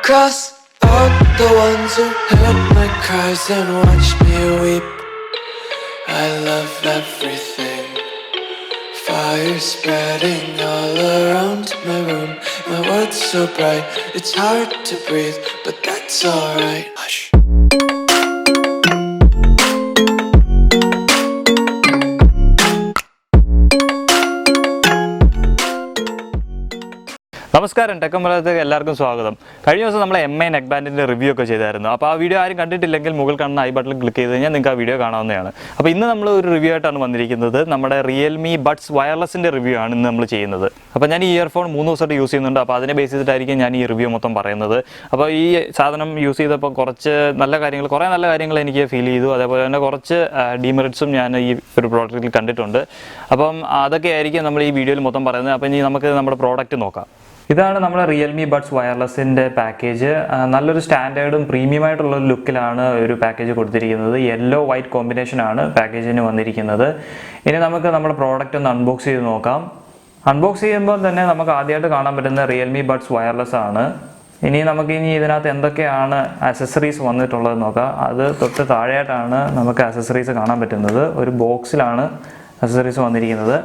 cross out the ones who heard my cries and watched me weep. I love everything. Fire spreading all around my room. My world's so bright, it's hard to breathe, but that's alright. Hush. നമസ്കാരം, ടെക്കമലയാളത്തിലേക്ക് എല്ലാവർക്കും സ്വാഗതം. കഴിഞ്ഞ ദിവസം നമ്മൾ MI neck ബാൻഡിൻ്റെ review ഒക്കെ ചെയ്തായിരുന്നു. അപ്പോൾ ആ വീഡിയോ ആരും കണ്ടിട്ടില്ലെങ്കിൽ മുകളിൽ കാണുന്ന ഐ ബട്ടണിൽ ക്ലിക്ക് ചെയ്ത് കഴിഞ്ഞാൽ നിങ്ങൾക്ക് ആ വീഡിയോ കാണാവുന്നതാണ്. അപ്പോൾ ഇന്ന് നമ്മൾ ഒരു റിവ്യൂ ആയിട്ടാണ് വന്നിരിക്കുന്നത്. നമ്മുടെ Realme Buds Wirelessൻ്റെ റിവ്യൂ ആണ് ഇന്ന് നമ്മൾ ചെയ്യുന്നത്. അപ്പോൾ ഞാൻ ഈ ഇയർഫോൺ 3 ദിവസമായിട്ട് യൂസ് ചെയ്യുന്നുണ്ട്. അപ്പോൾ അതിനെ ബേസ് ചെയ്തിട്ടായിരിക്കും ഞാൻ ഈ റിവ്യൂ മൊത്തം പറയുന്നത്. അപ്പോൾ ഈ സാധനം യൂസ് ചെയ്തപ്പോൾ കുറേ നല്ല കാര്യങ്ങൾ എനിക്ക് ഫീൽ ചെയ്തു. അതേപോലെ തന്നെ കുറച്ച് ഡീമെറിറ്റ്സും ഞാൻ ഈ ഒരു പ്രോഡക്റ്റിൽ കണ്ടിട്ടുണ്ട്. അപ്പം അതൊക്കെ ആയിരിക്കും നമ്മൾ ഈ വീഡിയോയിൽ മൊത്തം പറയുന്നത്. അപ്പോൾ ഇനി നമുക്ക് നമ്മുടെ പ്രോഡക്റ്റ് നോക്കാം. ഇതാണ് നമ്മുടെ Realme Buds Wirelessൻ്റെ പാക്കേജ്. നല്ലൊരു സ്റ്റാൻഡേർഡും പ്രീമിയമായിട്ടുള്ള ലുക്കിലാണ് ഒരു പാക്കേജ് കൊടുത്തിരിക്കുന്നത്. യെല്ലോ വൈറ്റ് കോമ്പിനേഷനാണ് പാക്കേജിന് വന്നിരിക്കുന്നത്. ഇനി നമുക്ക് നമ്മുടെ പ്രോഡക്റ്റ് ഒന്ന് അൺബോക്സ് ചെയ്ത് നോക്കാം. അൺബോക്സ് ചെയ്യുമ്പോൾ തന്നെ നമുക്ക് ആദ്യമായിട്ട് കാണാൻ പറ്റുന്ന Realme Buds Wireless ആണ്. ഇനി ഇതിനകത്ത് എന്തൊക്കെയാണ് ആക്സസറീസ് വന്നിട്ടുള്ളത് നോക്കാം. അത് തൊട്ട് താഴെയായിട്ടാണ് നമുക്ക് ആക്സസറീസ് കാണാൻ പറ്റുന്നത്. ഒരു ബോക്സിലാണ് ആക്സസറീസ് വന്നിരിക്കുന്നത്.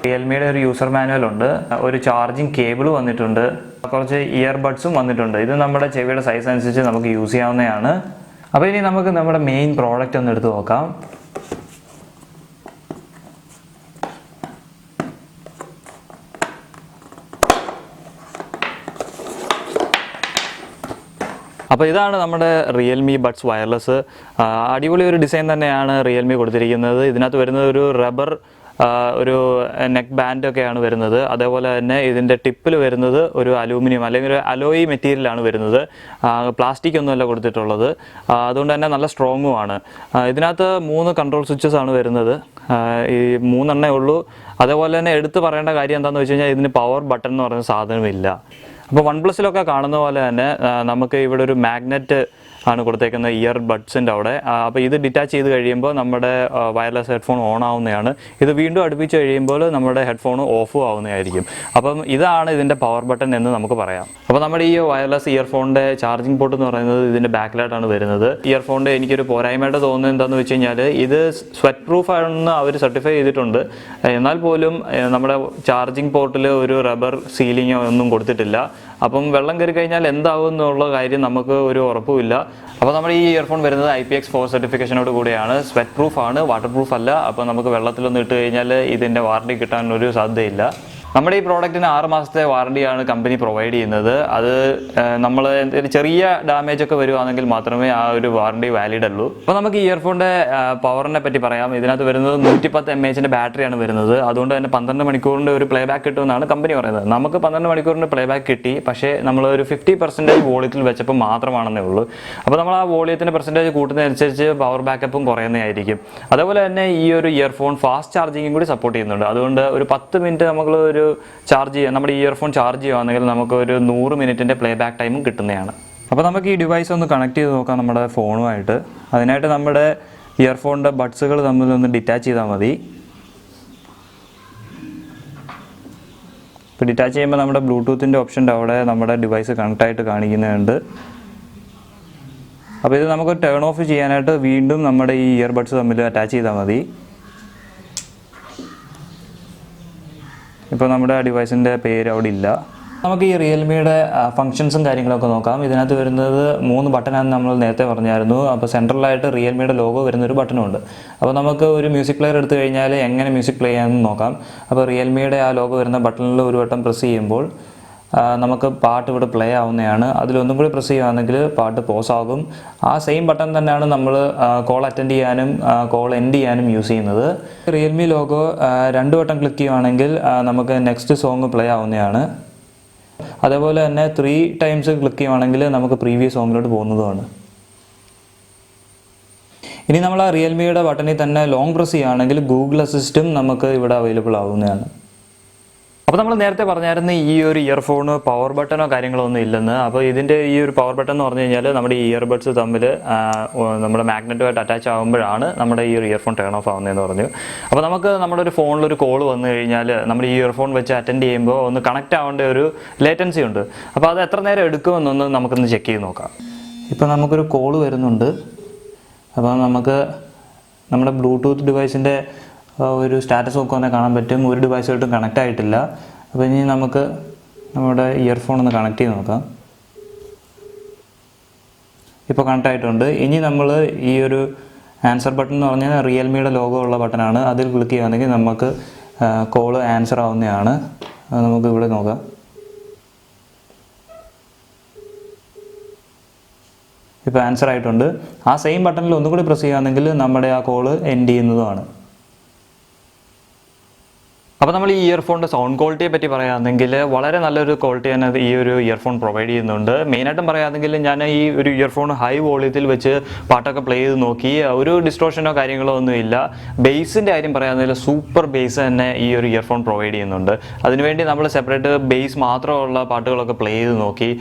റിയൽമിയുടെ ഒരു യൂസർ മാനുവൽ ഉണ്ട്, ഒരു ചാർജിങ് കേബിൾ വന്നിട്ടുണ്ട്, കുറച്ച് ഇയർബഡ്സും വന്നിട്ടുണ്ട്. ഇത് നമ്മുടെ ചെവിയുടെ സൈസ് അനുസരിച്ച് നമുക്ക് യൂസ് ചെയ്യാവുന്നതാണ്. അപ്പോൾ ഇനി നമുക്ക് നമ്മുടെ മെയിൻ പ്രോഡക്റ്റ് ഒന്ന് എടുത്ത് നോക്കാം. അപ്പോൾ ഇതാണ് നമ്മുടെ Realme Buds Wireless. അടിപൊളി ഒരു ഡിസൈൻ തന്നെയാണ് Realme കൊടുത്തിരിക്കുന്നത്. ഇതിനകത്ത് വരുന്നത് ഒരു റബ്ബർ ഒരു നെക്ക് ബാൻഡൊക്കെയാണ് വരുന്നത്. അതേപോലെ തന്നെ ഇതിൻ്റെ ടിപ്പിൽ വരുന്നത് ഒരു അലൂമിനിയം അല്ലെങ്കിൽ ഒരു അലോയി മെറ്റീരിയലാണ് വരുന്നത്. പ്ലാസ്റ്റിക് ഒന്നുമല്ല കൊടുത്തിട്ടുള്ളത്. അതുകൊണ്ട് തന്നെ നല്ല സ്ട്രോങ്ങുമാണ്. ഇതിനകത്ത് 3 കൺട്രോൾ സ്വിച്ചസ് ആണ് വരുന്നത്. ഈ 3 എണ്ണേ ഉള്ളൂ. അതേപോലെ തന്നെ എടുത്ത് പറയേണ്ട കാര്യം എന്താണെന്ന് വെച്ച് കഴിഞ്ഞാൽ ഇതിന് പവർ ബട്ടൺ എന്ന് പറയുന്ന സാധനമില്ല. അപ്പോൾ OnePlusലൊക്കെ കാണുന്ന പോലെ തന്നെ നമുക്ക് ഇവിടെ ഒരു മാഗ്നറ്റ് ആണ് കൊടുത്തേക്കുന്ന ഇയർ ബഡ്സിൻ്റെ അവിടെ. അപ്പോൾ ഇത് ഡിറ്റാച്ച് ചെയ്ത് കഴിയുമ്പോൾ നമ്മുടെ വയർലെസ് ഹെഡ്ഫോൺ ഓൺ ആവുന്നതാണ്. ഇത് വീണ്ടും അടുപ്പിച്ച് കഴിയുമ്പോൾ നമ്മുടെ ഹെഡ്ഫോൺ ഓഫും ആവുന്നതായിരിക്കും. അപ്പം ഇതാണ് ഇതിൻ്റെ പവർ ബട്ടൺ എന്ന് നമുക്ക് പറയാം. അപ്പോൾ നമ്മുടെ ഈ വയർലെസ് ഇയർഫോണിൻ്റെ ചാർജിങ് പോർട്ട് എന്ന് പറയുന്നത് ഇതിൻ്റെ ബാക്കിലായിട്ടാണ് വരുന്നത്. ഇയർഫോണിൻ്റെ എനിക്കൊരു പോരായ്മയായിട്ട് തോന്നുന്നത് എന്താണെന്ന് വെച്ച് കഴിഞ്ഞാൽ ഇത് സ്വെറ്റ് പ്രൂഫ് ആണെന്ന് അവർ സർട്ടിഫൈ ചെയ്തിട്ടുണ്ട്. എന്നാൽ പോലും നമ്മുടെ ചാർജിങ് പോർട്ടിൽ ഒരു റബ്ബർ സീലിങ്ങോ ഒന്നും കൊടുത്തിട്ടില്ല. അപ്പം വെള്ളം കയറി കഴിഞ്ഞാൽ എന്താവും എന്നുള്ള കാര്യം നമുക്ക് ഒരു ഉറപ്പുമില്ല. അപ്പോൾ നമ്മുടെ ഈ ഇയർഫോൺ വരുന്നത് IPX4 സർട്ടിഫിക്കേഷനോട് കൂടിയാണ്. സ്വെറ്റ് പ്രൂഫ് ആണ്, വാട്ടർ പ്രൂഫ് അല്ല. അപ്പോൾ നമുക്ക് വെള്ളത്തിലൊന്നും ഇട്ട് കഴിഞ്ഞാൽ ഇതിൻ്റെ വാറണ്ടി കിട്ടാൻ ഒരു സാധ്യതയില്ല. നമ്മുടെ ഈ പ്രോഡക്റ്റിന് 6 മാസത്തെ വാറണ്ടിയാണ് കമ്പനി പ്രൊവൈഡ് ചെയ്യുന്നത്. അത് നമ്മൾ ചെറിയ ഡാമേജ് ഒക്കെ വരുവാണെങ്കിൽ മാത്രമേ ആ ഒരു വാറണ്ടി വാലിഡ് ഉള്ളൂ. അപ്പോൾ നമുക്ക് ഈ ഇയർഫോണിൻ്റെ പവറിനെ പറ്റി പറയാം. ഇതിനകത്ത് വരുന്നത് 110 mAh ബാറ്ററിയാണ് വരുന്നത്. അതുകൊണ്ട് തന്നെ 12 മണിക്കൂറിൻ്റെ ഒരു പ്ലേ ബാക്ക് കിട്ടുമെന്നാണ് കമ്പനി പറയുന്നത്. നമുക്ക് 12 മണിക്കൂറിൻ്റെ പ്ലേ ബാക്ക് കിട്ടി. പക്ഷേ നമ്മൾ ഒരു 50% വോളിയത്തിൽ വെച്ചപ്പോൾ മാത്രമാണെന്നേ ഉള്ളൂ. അപ്പോൾ നമ്മൾ ആ വോളിയത്തിൻ്റെ പെർസെൻറ്റേജ് കൂട്ടുന്നതനുസരിച്ച് പവർ ബാക്കപ്പും കുറയുന്നതായിരിക്കും. അതേപോലെ തന്നെ ഈ ഒരു ഇയർഫോൺ ഫാസ്റ്റ് ചാർജിങ്ങും കൂടി സപ്പോർട്ട് ചെയ്യുന്നുണ്ട്. അതുകൊണ്ട് ഒരു 10 മിനിറ്റ് നമ്മൾ ചാർജ് ചെയ്യുക, നമ്മുടെ ഇയർഫോൺ ചാർജ് ചെയ്യുകയാണെങ്കിൽ നമുക്ക് ഒരു 100 മിനിറ്റിൻ്റെ പ്ലേ ബാക്ക് ടൈമും കിട്ടുന്നതാണ്. അപ്പോൾ നമുക്ക് ഈ ഡിവൈസ് ഒന്ന് കണക്ട് ചെയ്ത് നോക്കാം നമ്മുടെ ഫോണുമായിട്ട്. അതിനായിട്ട് നമ്മുടെ ഇയർഫോണിൻ്റെ ബഡ്സുകൾ തമ്മിലൊന്ന് ഡിറ്റാച്ച് ചെയ്താൽ മതി. ഇപ്പോൾ ഡിറ്റാച്ച് ചെയ്യുമ്പോൾ നമ്മുടെ ബ്ലൂടൂത്തിൻ്റെ ഓപ്ഷൻ്റെ അവിടെ നമ്മുടെ ഡിവൈസ് കണക്റ്റായിട്ട് കാണിക്കുന്നുണ്ട്. അപ്പോൾ ഇത് നമുക്ക് ടേൺ ഓഫ് ചെയ്യാനായിട്ട് വീണ്ടും നമ്മുടെ ഈ ഇയർബഡ്സ് തമ്മിൽ അറ്റാച്ച് ചെയ്താൽ മതി. ഇപ്പോൾ നമ്മുടെ ഡിവൈസിൻ്റെ പേര് അവിടെ ഇല്ല. നമുക്ക് ഈ റിയൽമിയുടെ ഫങ്ഷൻസും കാര്യങ്ങളൊക്കെ നോക്കാം. ഇതിനകത്ത് വരുന്നത് 3 ബട്ടനാണെന്ന് നമ്മൾ നേരത്തെ പറഞ്ഞായിരുന്നു. അപ്പോൾ സെൻട്രലായിട്ട് റിയൽമിയുടെ ലോഗോ വരുന്നൊരു ബട്ടനുണ്ട്. അപ്പോൾ നമുക്ക് ഒരു മ്യൂസിക് പ്ലെയർ എടുത്തു കഴിഞ്ഞാൽ എങ്ങനെ മ്യൂസിക് പ്ലേ ചെയ്യാമെന്ന് നോക്കാം. അപ്പോൾ റിയൽമിയുടെ ആ ലോഗോ വരുന്ന ബട്ടണിൽ ഒരു വട്ടം പ്രസ് ചെയ്യുമ്പോൾ നമുക്ക് പാട്ട് ഇവിടെ പ്ലേ ആവുന്നതാണ്. അതിലൊന്നും കൂടി പ്രസ് ചെയ്യുകയാണെങ്കിൽ പാട്ട് പോസ് ആകും. ആ സെയിം ബട്ടൺ തന്നെയാണ് നമ്മൾ കോൾ അറ്റൻഡ് ചെയ്യാനും കോൾ എൻഡ് ചെയ്യാനും യൂസ് ചെയ്യുന്നത്. റിയൽമി ലോഗോ 2 വട്ടം ക്ലിക്ക് ചെയ്യുകയാണെങ്കിൽ നമുക്ക് നെക്സ്റ്റ് സോങ് പ്ലേ ആവുന്നതാണ്. അതേപോലെ തന്നെ 3 ടൈംസ് ക്ലിക്ക് ചെയ്യുകയാണെങ്കിൽ നമുക്ക് പ്രീവിയസ് സോങ്ങിലോട്ട് പോകുന്നതുമാണ്. ഇനി നമ്മൾ ആ റിയൽമിയുടെ ബട്ടണിൽ തന്നെ ലോങ് പ്രസ് ചെയ്യുകയാണെങ്കിൽ ഗൂഗിൾ അസിസ്റ്റും നമുക്ക് ഇവിടെ അവൈലബിൾ ആവുന്നതാണ്. അപ്പോൾ നമ്മൾ നേരത്തെ പറഞ്ഞായിരുന്നു ഈ ഒരു ഇയർഫോണ് പവർ ബട്ടണോ കാര്യങ്ങളോ ഒന്നും ഇല്ലെന്ന്. അപ്പോൾ ഇതിൻ്റെ ഈ ഒരു പവർ ബട്ടൺ എന്ന് പറഞ്ഞു കഴിഞ്ഞാൽ നമ്മുടെ ഈ ഇയർബഡ്സ് തമ്മിൽ നമ്മുടെ മാഗ്നറ്റുമായിട്ട് അറ്റാച്ച് ആകുമ്പോഴാണ് നമ്മുടെ ഈ ഒരു ഇയർഫോൺ ടേൺ ഓഫ് ആവുന്നതെന്ന് പറഞ്ഞു. അപ്പോൾ നമുക്ക് നമ്മുടെ ഒരു ഫോണിലൊരു കോൾ വന്നു കഴിഞ്ഞാൽ നമ്മൾ ഈ ഇയർഫോൺ വെച്ച് അറ്റൻഡ് ചെയ്യുമ്പോൾ ഒന്ന് കണക്റ്റ് ആവേണ്ട ഒരു ലേറ്റൻസി ഉണ്ട്. അപ്പോൾ അത് എത്ര നേരം എടുക്കുമെന്നൊന്ന് നമുക്കൊന്ന് ചെക്ക് ചെയ്ത് നോക്കാം. ഇപ്പോൾ നമുക്കൊരു കോൾ വരുന്നുണ്ട്. അപ്പോൾ നമുക്ക് നമ്മുടെ ബ്ലൂടൂത്ത് ഡിവൈസിൻ്റെ ഒരു സ്റ്റാറ്റസ് നോക്കുവാണെങ്കിൽ കാണാൻ പറ്റും, ഒരു ഡിവൈസുമായിട്ടും കണക്റ്റ് ആയിട്ടില്ല. അപ്പോൾ ഇനി നമുക്ക് നമ്മുടെ ഇയർഫോൺ ഒന്ന് കണക്ട് ചെയ്ത് നോക്കാം. ഇപ്പോൾ കണക്റ്റ് ആയിട്ടുണ്ട്. ഇനി നമ്മൾ ഈ ഒരു ആൻസർ ബട്ടൺ എന്ന് പറഞ്ഞാൽ റിയൽമിയുടെ ലോഗോ ഉള്ള ബട്ടനാണ്. അതിൽ ക്ലിക്ക് ചെയ്യുകയാണെങ്കിൽ നമുക്ക് കോള് ആൻസർ ആവുന്നതാണ്. അത് നമുക്ക് ഇവിടെ നോക്കാം. ഇപ്പോൾ ആൻസർ ആയിട്ടുണ്ട്. ആ സെയിം ബട്ടണിൽ ഒന്നും കൂടി പ്രസ് ചെയ്യുകയാണെങ്കിൽ നമ്മുടെ ആ കോള് എൻഡ് ചെയ്യുന്നതുമാണ്. അപ്പോൾ നമ്മൾ ഈ ഇയർഫോണിൻ്റെ സൗണ്ട് ക്വാളിറ്റിയെ പറ്റി പറയുകയാണെങ്കിൽ വളരെ നല്ലൊരു ക്വാളിറ്റി തന്നെ ഈ ഒരു ഇയർഫോൺ പ്രൊവൈഡ് ചെയ്യുന്നുണ്ട്. മെയിനായിട്ടും പറയുകയാണെങ്കിൽ ഞാൻ ഈ ഒരു ഇയർഫോൺ ഹൈ വോളിയത്തിൽ വെച്ച് പാട്ടൊക്കെ പ്ലേ ചെയ്ത് നോക്കി, ഒരു ഡിസ്ട്രോഷനോ കാര്യങ്ങളോ ഒന്നും ഇല്ല. ബേസിൻ്റെ കാര്യം പറയുകയാണെങ്കിൽ സൂപ്പർ ബേസ് തന്നെ ഈ ഒരു ഇയർഫോൺ പ്രൊവൈഡ് ചെയ്യുന്നുണ്ട്. അതിനുവേണ്ടി നമ്മൾ സെപ്പറേറ്റ് ബേസ് മാത്രമുള്ള പാട്ടുകളൊക്കെ പ്ലേ ചെയ്ത് നോക്കി,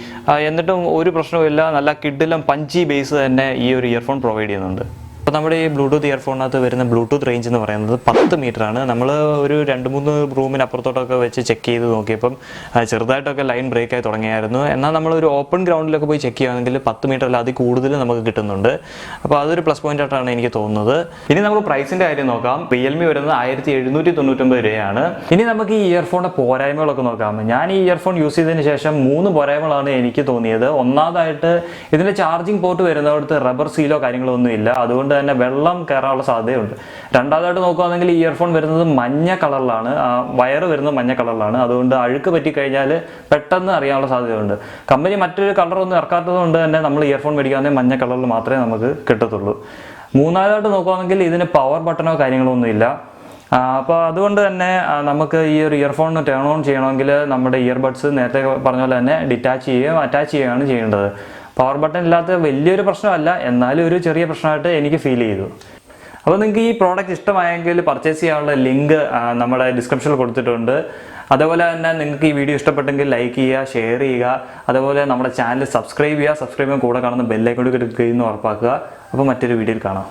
എന്നിട്ടും ഒരു പ്രശ്നവുമില്ല. നല്ല കിഡിലും പഞ്ചി ബേസ് തന്നെ ഈ ഒരു ഇയർഫോൺ പ്രൊവൈഡ് ചെയ്യുന്നുണ്ട്. അപ്പോൾ നമ്മുടെ ഈ ബ്ലൂടൂത്ത് ഇയർഫോണിനകത്ത് വരുന്ന ബ്ലൂടൂത്ത് റേഞ്ച് എന്ന് പറയുന്നത് 10 മീറ്ററാണ്. നമ്മൾ ഒരു 2-3 റൂമിനപ്പുറത്തോട്ടൊക്കെ വെച്ച് ചെക്ക് ചെയ്ത് നോക്കിയപ്പം ചെറുതായിട്ടൊക്കെ ലൈൻ ബ്രേക്ക് ആയി തുടങ്ങിയായിരുന്നു. എന്നാൽ നമ്മളൊരു ഓപ്പൺ ഗ്രൗണ്ടിലൊക്കെ പോയി ചെക്ക് ചെയ്യുകയാണെങ്കിൽ 10 മീറ്ററിൽ അതിൽ കൂടുതൽ നമുക്ക് കിട്ടുന്നുണ്ട്. അപ്പോൾ അതൊരു പ്ലസ് പോയിന്റ് ആയിട്ടാണ് എനിക്ക് തോന്നുന്നത്. ഇനി നമുക്ക് പ്രൈസിൻ്റെ കാര്യം നോക്കാം. റിയൽമി വരുന്നത് 1799 രൂപയാണ്. ഇനി നമുക്ക് ഈ ഇയർഫോണിൻ്റെ പോരായ്മകളൊക്കെ നോക്കാം. ഞാൻ ഈ ഇയർഫോൺ യൂസ് ചെയ്തതിന് ശേഷം 3 പോരായ്മകളാണ് എനിക്ക് തോന്നിയത്. ഒന്നാമതായിട്ട് ഇതിൻ്റെ ചാർജിങ് പോർട്ട് വരുന്നിടത്ത് റബ്ബർ സീലോ കാര്യങ്ങളോ ഒന്നും ഇല്ല. അതുകൊണ്ട് തന്നെ വെള്ളം കയറാനുള്ള സാധ്യതയുണ്ട്. രണ്ടാമതായിട്ട് നോക്കുകയാണെങ്കിൽ ഈ ഇയർഫോൺ വരുന്നത് മഞ്ഞ കളറിലാണ്, വയറ് വരുന്നത് മഞ്ഞ കളറിലാണ്. അതുകൊണ്ട് അഴുക്ക് പറ്റിക്കഴിഞ്ഞാൽ പെട്ടെന്ന് അറിയാനുള്ള സാധ്യതയുണ്ട്. കമ്പനി മറ്റൊരു കളറൊന്നും ഇറക്കാത്തത് കൊണ്ട് തന്നെ നമ്മൾ ഇയർഫോൺ മേടിക്കുകയാണെങ്കിൽ മഞ്ഞ കളറിൽ മാത്രമേ നമുക്ക് കിട്ടത്തുള്ളൂ. മൂന്നാമതായിട്ട് നോക്കുകയാണെങ്കിൽ ഇതിന് പവർ ബട്ടണോ കാര്യങ്ങളോ ഒന്നുമില്ല. അപ്പോൾ അതുകൊണ്ട് തന്നെ നമുക്ക് ഈ ഒരു ഇയർഫോൺ ടേൺ ഓൺ ചെയ്യണമെങ്കിൽ നമ്മുടെ ഇയർബഡ്സ് നേരത്തെ പറഞ്ഞ പോലെ തന്നെ ഡിറ്റാച്ച് ചെയ്യുകയും അറ്റാച്ച് ചെയ്യുകയാണ് ചെയ്യേണ്ടത്. പവർ ബട്ടൺ ഇല്ലാത്ത വലിയൊരു പ്രശ്നമല്ല, എന്നാലും ഒരു ചെറിയ പ്രശ്നമായിട്ട് എനിക്ക് ഫീൽ ചെയ്തു. അപ്പോൾ നിങ്ങൾക്ക് ഈ പ്രോഡക്റ്റ് ഇഷ്ടമായെങ്കിൽ പർച്ചേസ് ചെയ്യാനുള്ള ലിങ്ക് നമ്മുടെ ഡിസ്ക്രിപ്ഷനിൽ കൊടുത്തിട്ടുണ്ട്. അതുപോലെ തന്നെ നിങ്ങൾക്ക് ഈ വീഡിയോ ഇഷ്ടപ്പെട്ടെങ്കിൽ ലൈക്ക് ചെയ്യുക, ഷെയർ ചെയ്യുക. അതുപോലെ നമ്മുടെ ചാനൽ സബ്സ്ക്രൈബ് ചെയ്യുക. സബ്സ്ക്രൈബ് ചെയ്യാൻ കൂടെ കാണുന്ന ബെല്ലൈക്കൺ ക്ലിക്ക് ചെയ്യുന്ന ഉറപ്പാക്കുക. അപ്പോൾ മറ്റൊരു വീഡിയോയിൽ കാണാം.